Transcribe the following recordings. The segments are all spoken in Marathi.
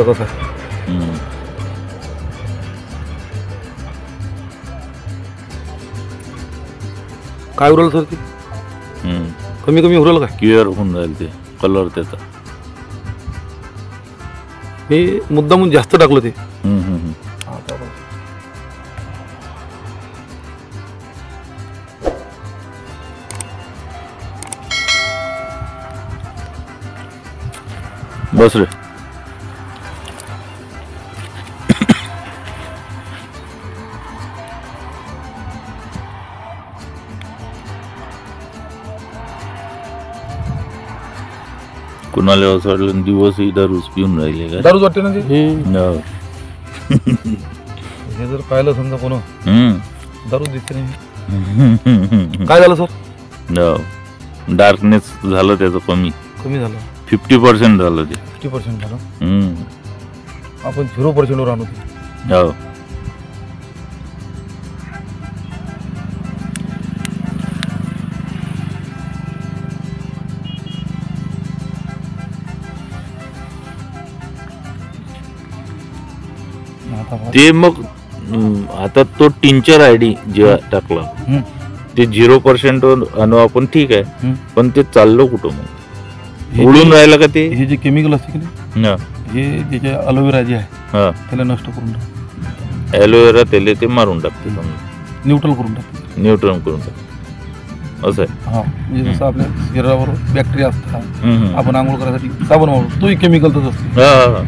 एकच आहे. काय उरलं सर ते कमी कमी उरलं काय? क्लिअर होऊन जाईल ते कलर त्याचा. मी मुद्दामून जास्त टाकलं ते. बस रे. कुणाला असं वाटलं दिवसही दारूच पिऊन राहिले का? दारूच वाटते ना ते. हो. हे जर पाहिलं समजा कोण दारू दिसते नाही. काय झालं सर? हो. डार्कनेस झालं त्याचं कमी झालं. 50% झालं ते. 50% झालं. आपण 0% वर आणू ते. हो. ते मग आता तो टिंचर आयडी जेव्हा टाकला ते 0% वर आणू आपण, ठीक आहे. पण ते चाललो कुठं मग? उडून राहिलं का ते? हे जे केमिकल असते की नाही, हे त्याचे अलोवेरा जे आहे त्याला नष्ट करून टाकते. ॲलोवेरा त्याला ते मारून टाकते, न्यूट्रल करून टाकते. न्यूट्रल करून टाकते असं आहे. हा, म्हणजे जसं आपल्या शरीरावर बॅक्टेरिया असतात, आपण आंघोळ करायसाठी साबण वापरतो, तोही केमिकलच असते. हा,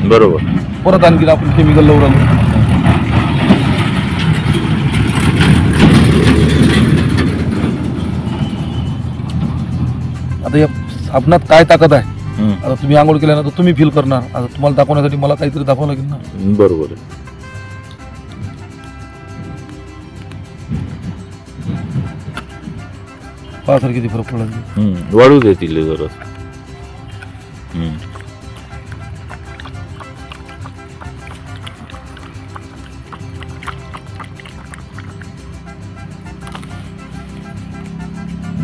बरोबर. परत आणखी आपण केमिकल लावून आलो. आता या साबणात काय ताकद आहे? आता तुम्ही आंघोळ केल्यानंतर तुम्ही फील करणार. आता तुम्हाला दाखवण्यासाठी मला काहीतरी दाखवावं लागेल ना. बरोबर आहे. पहा सर किती फरक पडला. वाढू देतील जरा.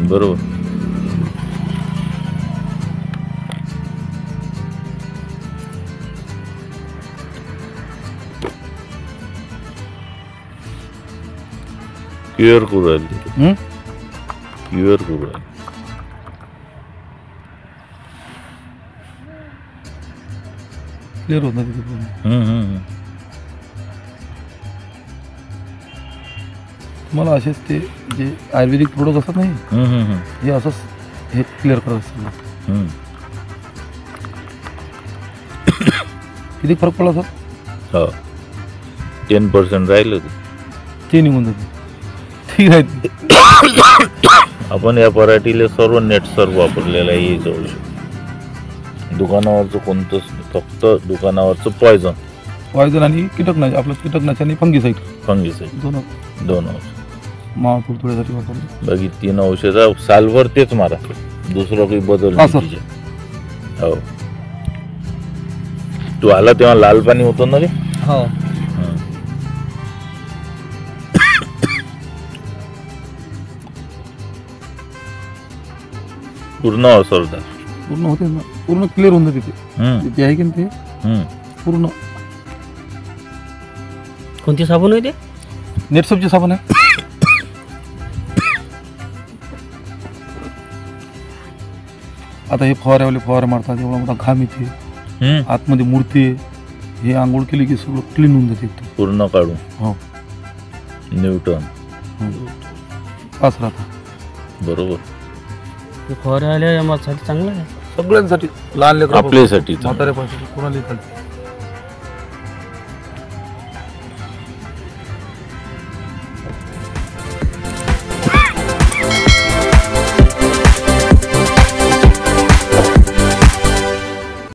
बरोबर. क्लिअर करू राहिले. क्लिअर करू राहिले. क्लिअर होत नाही. तुम्हाला असेच ते जे आयुर्वेदिक प्रोडक्ट असतात नाही, हे असंच हे क्लिअर करत असतात. किती फरक पडला सर? हो, 10% राहिलं ते निघून जाते. ठीक आहे. आपण या पराठीला सर्व नेट सर्व वापरलेलं आहे. जवळ दुकानावरचं कोणतंच, फक्त दुकानावरचं पॉयझन आणि कीटकनाशक. आपलं कीटकनाशक आणि फंगीसाईड दोन औषध माळ तुडतुड्यासाठी वापरतो. बाकी 3 औषधं सालभर तेच मारा, दुसरं काही बदल नाही. हो. तू आला तेव्हा लाल पाणी होतं ना रे? हो. पूर्ण असरदार. पूर्ण होते ना, पूर्ण क्लिअर होऊन जाते ते आहे की नाही ते पूर्ण. कोणती साबण आहे ते? नेटसपची साबण आहे. आता हे फवाऱ्यावाले फवारे मारतात, एवढा मोठा घाम येते, आतमध्ये मूर्ती. हे आंघोळ केली की सगळं क्लीन होऊन जाते पूर्ण काढून. हो. न्यूटन पास राहता. बरोबर. फवाऱ्यावाल्या साठी चांगलं आहे सगळ्यांसाठी, लहान लेकरांपासून आपल्यासाठी म्हाताऱ्यापासून कोणाला चालते.